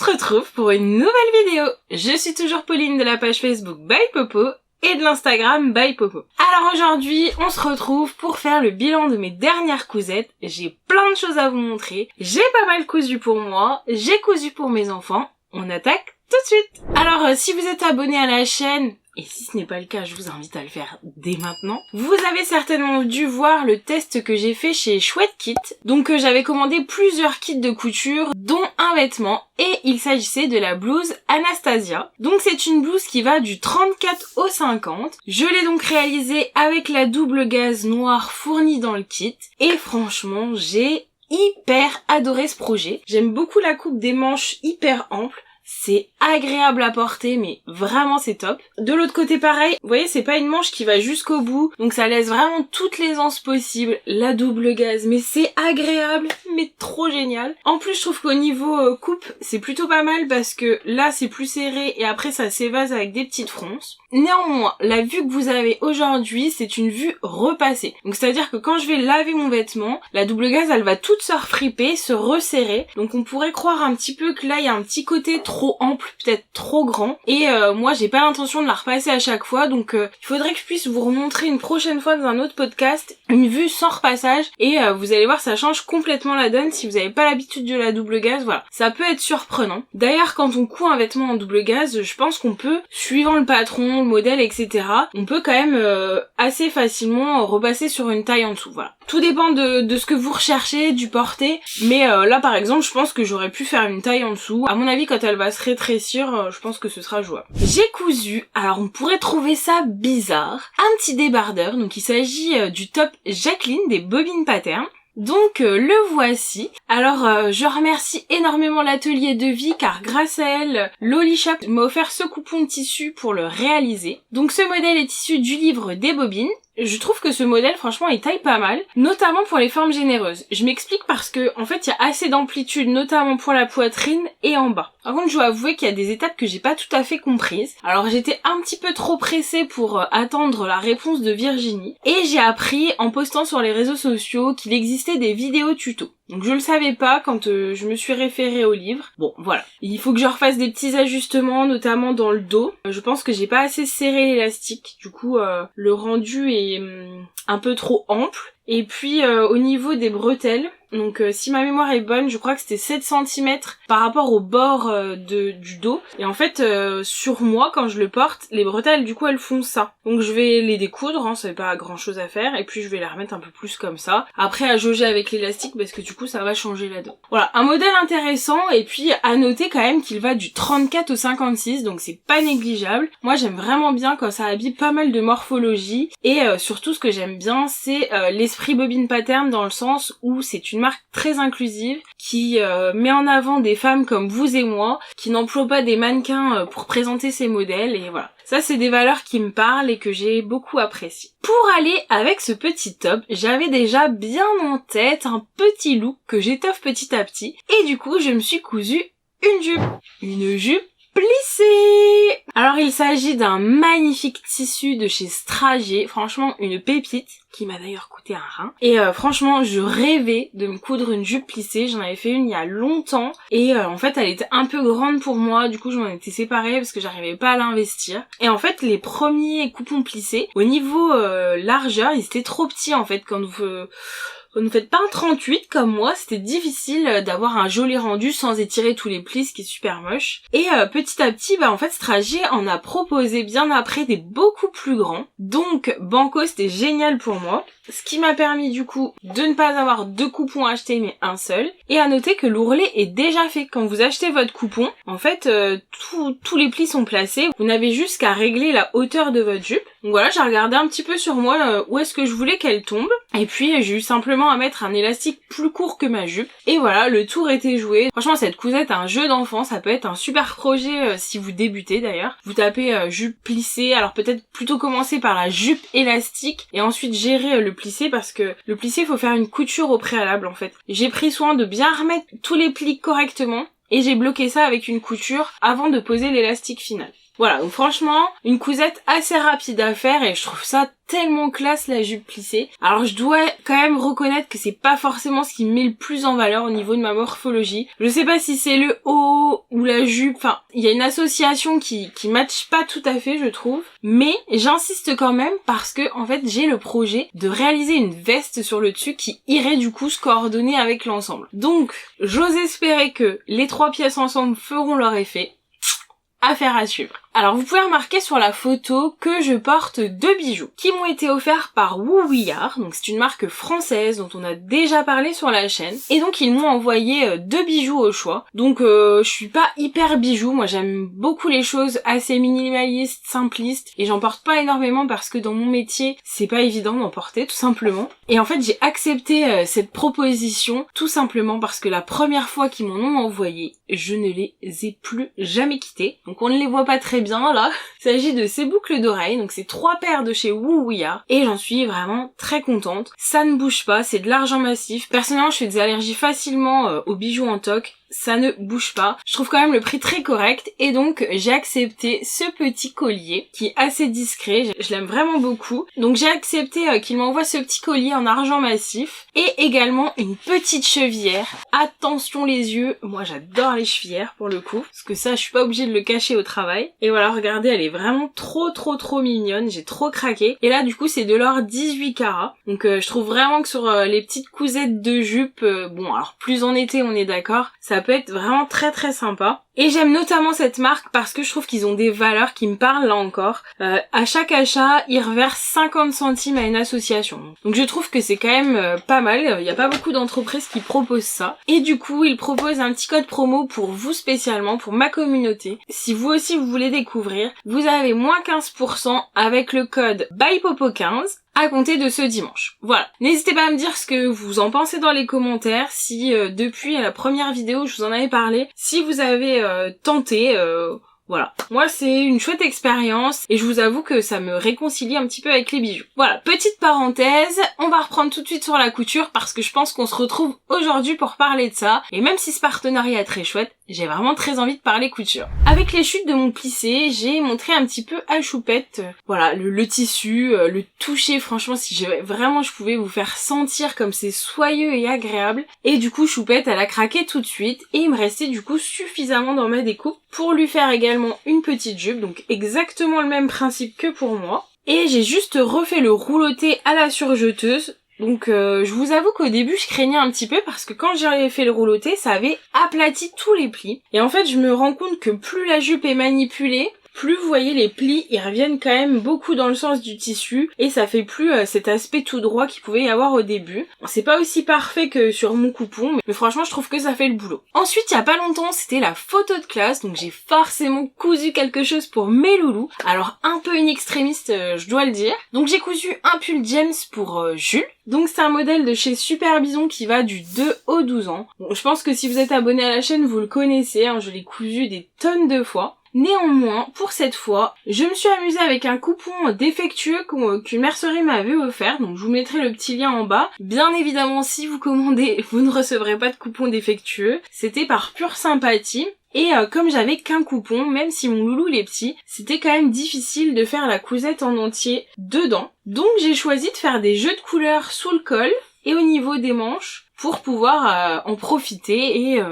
On se retrouve pour une nouvelle vidéo. Je suis toujours Pauline de la page Facebook By Popo et de l'Instagram By Popo. Alors aujourd'hui, on se retrouve pour faire le bilan de mes dernières cousettes. J'ai plein de choses à vous montrer. J'ai pas mal cousu pour moi, j'ai cousu pour mes enfants. On attaque tout de suite. Alors si vous êtes abonné à la chaîne, et si ce n'est pas le cas, je vous invite à le faire dès maintenant. Vous avez certainement dû voir le test que j'ai fait chez Chouette Kit. Donc j'avais commandé plusieurs kits de couture, dont un vêtement, et il s'agissait de la blouse Anastasia. Donc c'est une blouse qui va du 34 au 50. Je l'ai donc réalisée avec la double gaze noire fournie dans le kit, et franchement j'ai hyper adoré ce projet. J'aime beaucoup la coupe des manches hyper ample. C'est agréable à porter, mais vraiment c'est top. De l'autre côté pareil, vous voyez c'est pas une manche qui va jusqu'au bout, donc ça laisse vraiment toute l'aisance possible, la double gaze, mais c'est agréable, mais trop génial. En plus je trouve qu'au niveau coupe, c'est plutôt pas mal parce que là c'est plus serré et après ça s'évase avec des petites fronces. Néanmoins, la vue que vous avez aujourd'hui, c'est une vue repassée. Donc c'est-à-dire que quand je vais laver mon vêtement, la double gaze elle va toute se refriper, se resserrer, donc on pourrait croire un petit peu que là il y a un petit côté trop ample, peut-être trop grand, et moi j'ai pas l'intention de la repasser à chaque fois, donc il faudrait que je puisse vous remontrer une prochaine fois dans un autre podcast une vue sans repassage, et vous allez voir ça change complètement la donne si vous avez pas l'habitude de la double gaze. Voilà, ça peut être surprenant. D'ailleurs quand on coud un vêtement en double gaze, je pense qu'on peut, suivant le patron, le modèle, etc., on peut quand même assez facilement repasser sur une taille en dessous. Voilà, tout dépend de ce que vous recherchez, du porté, mais là par exemple je pense que j'aurais pu faire une taille en dessous. À mon avis quand elle va se rétrécir, je pense que ce sera jouable. J'ai cousu, alors on pourrait trouver ça bizarre, un petit débardeur. Donc il s'agit du top Jacqueline des Bobines Pattern. Donc le voici. Alors je remercie énormément l'atelier de vie car grâce à elle, Loli Shop m'a offert ce coupon de tissu pour le réaliser. Donc ce modèle est issu du livre des bobines. Je trouve que ce modèle franchement il taille pas mal, notamment pour les formes généreuses. Je m'explique parce que en fait il y a assez d'amplitude, notamment pour la poitrine et en bas. Par contre je dois avouer qu'il y a des étapes que j'ai pas tout à fait comprises. Alors j'étais un petit peu trop pressée pour attendre la réponse de Virginie, et j'ai appris en postant sur les réseaux sociaux qu'il existait des vidéos tuto. Donc je le savais pas quand je me suis référée au livre. Bon voilà, il faut que je refasse des petits ajustements, notamment dans le dos. Je pense que j'ai pas assez serré l'élastique, du coup le rendu est un peu trop ample. Et puis au niveau des bretelles, donc si ma mémoire est bonne, je crois que c'était 7 cm par rapport au bord du dos. Et en fait, sur moi, quand je le porte, les bretelles, du coup, elles font ça. Donc je vais les découdre, hein, ça fait pas grand chose à faire. Et puis je vais les remettre un peu plus comme ça. Après, à jauger avec l'élastique, parce que du coup, ça va changer la donne. Voilà, un modèle intéressant. Et puis, à noter quand même qu'il va du 34 au 56, donc c'est pas négligeable. Moi, j'aime vraiment bien quand ça habille pas mal de morphologie. Et surtout, ce que j'aime bien, c'est l'esprit Bobine Pattern, dans le sens où c'est une marque très inclusive qui met en avant des femmes comme vous et moi, qui n'emploient pas des mannequins pour présenter ses modèles, et voilà. Ça c'est des valeurs qui me parlent et que j'ai beaucoup appréciées. Pour aller avec ce petit top, j'avais déjà bien en tête un petit look que j'étoffe petit à petit, et du coup je me suis cousu une jupe. Une jupe plissée. Alors il s'agit d'un magnifique tissu de chez Strager, franchement une pépite, qui m'a d'ailleurs coûté un rein. Et franchement je rêvais de me coudre une jupe plissée, j'en avais fait une il y a longtemps, et en fait elle était un peu grande pour moi, du coup je m'en étais séparée parce que j'arrivais pas à l'investir. Et en fait les premiers coupons plissés, au niveau largeur, ils étaient trop petits en fait. Quand vous ne faites pas un 38 comme moi, c'était difficile d'avoir un joli rendu sans étirer tous les plis, ce qui est super moche. Et petit à petit, en fait, Strager en a proposé bien après des beaucoup plus grands. Donc, banco, c'était génial pour moi. Ce qui m'a permis du coup de ne pas avoir 2 coupons à acheter mais un seul. Et à noter que l'ourlet est déjà fait. Quand vous achetez votre coupon, en fait, tous les plis sont placés. Vous n'avez juste qu'à régler la hauteur de votre jupe. Donc voilà, j'ai regardé un petit peu sur moi où est-ce que je voulais qu'elle tombe. Et puis j'ai eu simplement à mettre un élastique plus court que ma jupe. Et voilà, le tour était joué. Franchement, cette cousette, un jeu d'enfant, ça peut être un super projet si vous débutez d'ailleurs. Vous tapez jupe plissée, alors peut-être plutôt commencer par la jupe élastique et ensuite gérer le plissé, parce que le plissé, il faut faire une couture au préalable en fait. J'ai pris soin de bien remettre tous les plis correctement et j'ai bloqué ça avec une couture avant de poser l'élastique final. Voilà, donc franchement, une cousette assez rapide à faire et je trouve ça tellement classe la jupe plissée. Alors je dois quand même reconnaître que c'est pas forcément ce qui me met le plus en valeur au niveau de ma morphologie. Je sais pas si c'est le haut ou la jupe, enfin il y a une association qui matche pas tout à fait je trouve, mais j'insiste quand même parce que en fait j'ai le projet de réaliser une veste sur le dessus qui irait du coup se coordonner avec l'ensemble. Donc j'ose espérer que les 3 pièces ensemble feront leur effet. Affaire à suivre. Alors vous pouvez remarquer sur la photo que je porte 2 bijoux qui m'ont été offerts par Wouwillard, donc c'est une marque française dont on a déjà parlé sur la chaîne, et donc ils m'ont envoyé 2 bijoux au choix. Donc je suis pas hyper bijoux, moi j'aime beaucoup les choses assez minimalistes, simplistes, et j'en porte pas énormément parce que dans mon métier c'est pas évident d'en porter tout simplement. Et en fait j'ai accepté cette proposition tout simplement parce que la première fois qu'ils m'en ont envoyé, je ne les ai plus jamais quittés. Donc on ne les voit pas très bien là. Il s'agit de ces boucles d'oreilles, donc c'est 3 paires de chez Wouwillard et j'en suis vraiment très contente. Ça ne bouge pas, c'est de l'argent massif. Personnellement je fais des allergies facilement aux bijoux en toc. Ça ne bouge pas. Je trouve quand même le prix très correct et donc j'ai accepté ce petit collier qui est assez discret, je l'aime vraiment beaucoup. Donc j'ai accepté qu'il m'envoie ce petit collier en argent massif et également une petite chevillère. Attention les yeux, moi j'adore les chevillères pour le coup, parce que ça je suis pas obligée de le cacher au travail. Et voilà, regardez, elle est vraiment trop mignonne, j'ai trop craqué. Et là du coup c'est de l'or 18 carats. Donc je trouve vraiment que sur les petites cousettes de jupe, bon alors plus en été on est d'accord, ça peut être vraiment très sympa. Et j'aime notamment cette marque parce que je trouve qu'ils ont des valeurs qui me parlent là encore. À chaque achat, ils reversent 50 centimes à une association. Donc je trouve que c'est quand même pas mal. Il n'y a pas beaucoup d'entreprises qui proposent ça. Et du coup, ils proposent un petit code promo pour vous spécialement, pour ma communauté. Si vous aussi vous voulez découvrir, vous avez moins 15% avec le code BYPOPO15. À compter de ce dimanche. Voilà. N'hésitez pas à me dire ce que vous en pensez dans les commentaires, si depuis la première vidéo je vous en avais parlé, si vous avez tenté, voilà. Moi c'est une chouette expérience et je vous avoue que ça me réconcilie un petit peu avec les bijoux. Voilà, petite parenthèse, on va reprendre tout de suite sur la couture parce que je pense qu'on se retrouve aujourd'hui pour parler de ça. Et même si ce partenariat est très chouette, j'ai vraiment très envie de parler couture. Avec les chutes de mon plissé, j'ai montré un petit peu à Choupette, voilà, le tissu, le toucher, franchement si je pouvais vous faire sentir comme c'est soyeux et agréable. Et du coup Choupette elle a craqué tout de suite et il me restait du coup suffisamment dans ma découpe pour lui faire également une petite jupe, donc exactement le même principe que pour moi. Et j'ai juste refait le rouloté à la surjeteuse. Donc je vous avoue qu'au début je craignais un petit peu parce que quand j'ai fait le rouloté ça avait aplati tous les plis. Et en fait je me rends compte que plus la jupe est manipulée, plus vous voyez les plis, ils reviennent quand même beaucoup dans le sens du tissu et ça fait plus cet aspect tout droit qu'il pouvait y avoir au début. Bon, c'est pas aussi parfait que sur mon coupon, mais franchement je trouve que ça fait le boulot. Ensuite il y a pas longtemps c'était la photo de classe, donc j'ai forcément cousu quelque chose pour mes loulous. Alors un peu une extrémiste je dois le dire. Donc j'ai cousu un pull James pour Jules. Donc c'est un modèle de chez Super Bison qui va du 2 au 12 ans. Bon, je pense que si vous êtes abonné à la chaîne vous le connaissez, hein, je l'ai cousu des tonnes de fois. Néanmoins, pour cette fois, je me suis amusée avec un coupon défectueux qu'une mercerie m'avait offert, donc je vous mettrai le petit lien en bas. Bien évidemment, si vous commandez, vous ne recevrez pas de coupon défectueux. C'était par pure sympathie. Et comme j'avais qu'un coupon, même si mon loulou il est petit, c'était quand même difficile de faire la cousette en entier dedans. Donc j'ai choisi de faire des jeux de couleurs sous le col et au niveau des manches pour pouvoir en profiter et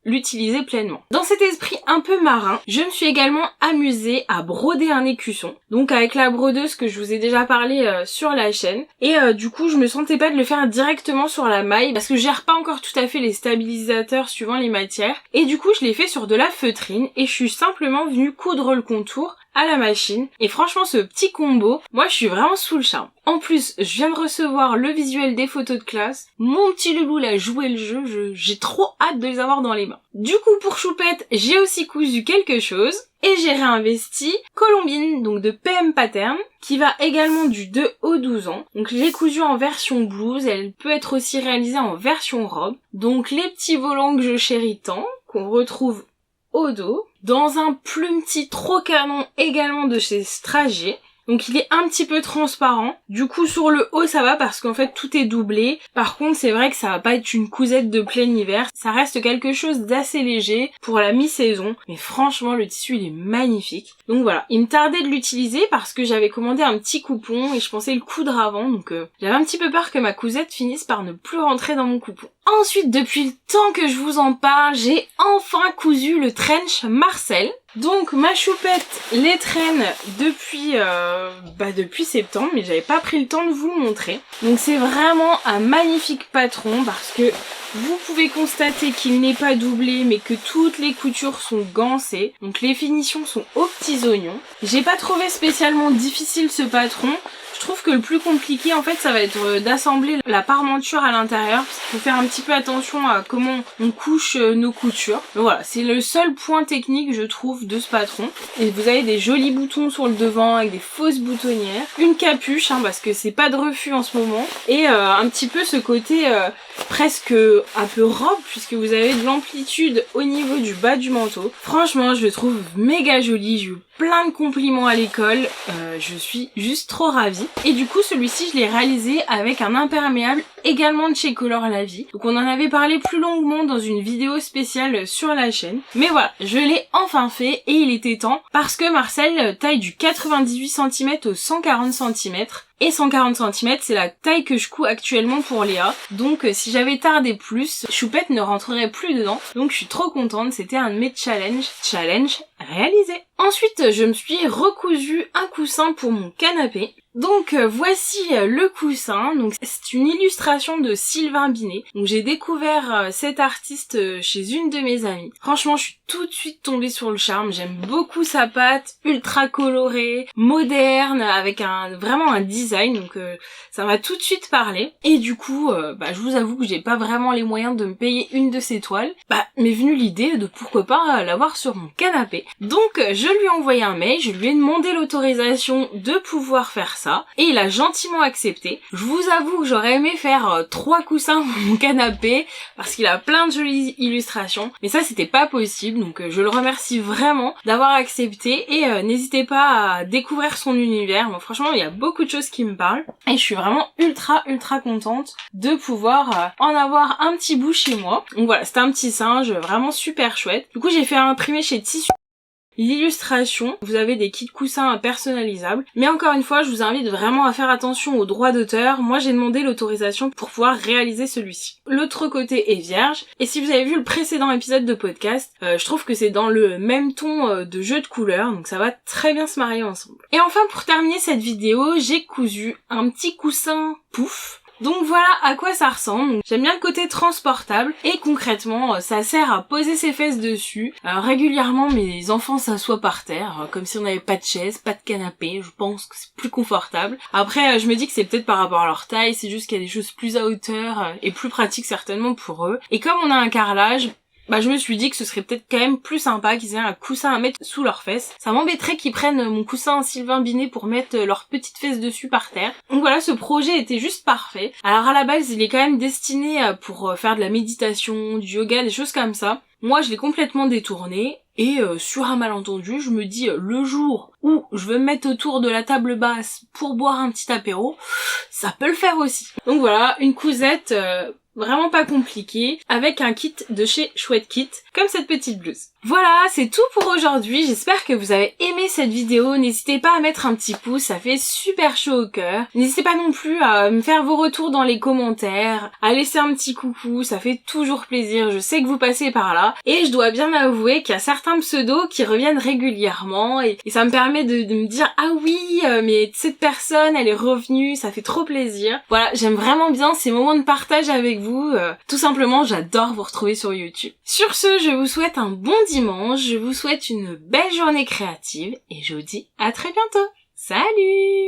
l'utiliser pleinement. Dans cet esprit un peu marin, je me suis également amusée à broder un écusson, donc avec la brodeuse que je vous ai déjà parlé sur la chaîne, et du coup je me sentais pas de le faire directement sur la maille parce que je gère pas encore tout à fait les stabilisateurs suivant les matières, et du coup je l'ai fait sur de la feutrine et je suis simplement venue coudre le contour à la machine. Et franchement ce petit combo, moi je suis vraiment sous le charme. En plus, je viens de recevoir le visuel des photos de classe. Mon petit loulou l'a joué le jeu, j'ai trop hâte de les avoir dans les mains. Du coup pour Choupette, j'ai aussi cousu quelque chose. Et j'ai réinvesti Colombine, donc de PM Pattern, qui va également du 2 au 12 ans. Donc je l'ai cousue en version blouse, elle peut être aussi réalisée en version robe. Donc les petits volants que je chéris tant, qu'on retrouve au dos. Dans un plumetis trop canon également de chez Strager. Donc il est un petit peu transparent. Du coup sur le haut ça va parce qu'en fait tout est doublé. Par contre c'est vrai que ça va pas être une cousette de plein hiver. Ça reste quelque chose d'assez léger pour la mi-saison. Mais franchement le tissu il est magnifique. Donc voilà, il me tardait de l'utiliser parce que j'avais commandé un petit coupon et je pensais le coudre avant. Donc j'avais un petit peu peur que ma cousette finisse par ne plus rentrer dans mon coupon. Ensuite, depuis le temps que je vous en parle, j'ai enfin cousu le trench Marcel. Donc ma choupette les traîne depuis septembre, mais j'avais pas pris le temps de vous le montrer. Donc c'est vraiment un magnifique patron parce que vous pouvez constater qu'il n'est pas doublé mais que toutes les coutures sont gancées. Donc les finitions sont aux petits oignons. J'ai pas trouvé spécialement difficile ce patron. Je trouve que le plus compliqué en fait ça va être d'assembler la parmenture à l'intérieur parce qu'il faut faire un petit peu attention à comment on couche nos coutures. Donc voilà, c'est le seul point technique je trouve de ce patron. Et vous avez des jolis boutons sur le devant avec des fausses boutonnières, une capuche parce que c'est pas de refus en ce moment et un petit peu ce côté presque un peu robe puisque vous avez de l'amplitude au niveau du bas du manteau. Franchement je le trouve méga joli, j'ai eu plein de compliments à l'école, je suis juste trop ravie. Et du coup celui-ci je l'ai réalisé avec un imperméable également de chez Color La Vie. Donc on en avait parlé plus longuement dans une vidéo spéciale sur la chaîne. Mais voilà, je l'ai enfin fait et il était temps parce que Marcel taille du 98 cm au 140 cm. Et 140 cm, c'est la taille que je couds actuellement pour Léa. Donc si j'avais tardé plus, Choupette ne rentrerait plus dedans. Donc je suis trop contente, c'était un de mes challenges réalisé. Ensuite, je me suis recousu un coussin pour mon canapé. Donc voici le coussin. Donc c'est une illustration de Sylvain Binet. Donc j'ai découvert cet artiste chez une de mes amies. Franchement, je suis tout de suite tombée sur le charme. J'aime beaucoup sa patte, ultra colorée, moderne, avec vraiment un design. Donc ça m'a tout de suite parlé. Et du coup, je vous avoue que j'ai pas vraiment les moyens de me payer une de ces toiles. M'est venue l'idée de pourquoi pas l'avoir sur mon canapé. Donc je lui ai envoyé un mail, je lui ai demandé l'autorisation de pouvoir faire ça et il a gentiment accepté. Je vous avoue que j'aurais aimé faire 3 coussins pour mon canapé parce qu'il a plein de jolies illustrations, mais ça c'était pas possible, donc je le remercie vraiment d'avoir accepté et n'hésitez pas à découvrir son univers. Moi franchement il y a beaucoup de choses qui me parlent et je suis vraiment ultra contente de pouvoir en avoir un petit bout chez moi. Donc voilà, c'était un petit singe vraiment super chouette. Du coup j'ai fait imprimer chez Tissu l'illustration, vous avez des kits coussins personnalisables, mais encore une fois je vous invite vraiment à faire attention aux droits d'auteur. Moi j'ai demandé l'autorisation pour pouvoir réaliser celui-ci. L'autre côté est vierge, et si vous avez vu le précédent épisode de podcast, je trouve que c'est dans le même ton de jeu de couleurs, donc ça va très bien se marier ensemble. Et enfin pour terminer cette vidéo, j'ai cousu un petit coussin pouf. Donc voilà à quoi ça ressemble. J'aime bien le côté transportable et concrètement ça sert à poser ses fesses dessus. Régulièrement mes enfants s'assoient par terre comme si on n'avait pas de chaise, pas de canapé. Je pense que c'est plus confortable. Après je me dis que c'est peut-être par rapport à leur taille, c'est juste qu'il y a des choses plus à hauteur et plus pratiques certainement pour eux. Et comme on a un carrelage, je me suis dit que ce serait peut-être quand même plus sympa qu'ils aient un coussin à mettre sous leurs fesses. Ça m'embêterait qu'ils prennent mon coussin Sylvain Binet pour mettre leurs petites fesses dessus par terre. Donc voilà, ce projet était juste parfait. Alors à la base, il est quand même destiné pour faire de la méditation, du yoga, des choses comme ça. Moi, je l'ai complètement détourné. Et sur un malentendu, je me dis le jour où je veux me mettre autour de la table basse pour boire un petit apéro, ça peut le faire aussi. Donc voilà, une cousette vraiment pas compliquée, avec un kit de chez Chouette Kit, comme cette petite blouse. Voilà, c'est tout pour aujourd'hui, j'espère que vous avez aimé cette vidéo, n'hésitez pas à mettre un petit pouce, ça fait super chaud au cœur. N'hésitez pas non plus à me faire vos retours dans les commentaires, à laisser un petit coucou, ça fait toujours plaisir, je sais que vous passez par là. Et je dois bien avouer qu'il y a certains pseudos qui reviennent régulièrement, et ça me permet de me dire « Ah oui, mais cette personne, elle est revenue, ça fait trop plaisir ». Voilà, j'aime vraiment bien ces moments de partage avec vous. Tout simplement j'adore vous retrouver sur YouTube. Sur ce, je vous souhaite un bon dimanche, je vous souhaite une belle journée créative et je vous dis à très bientôt. Salut!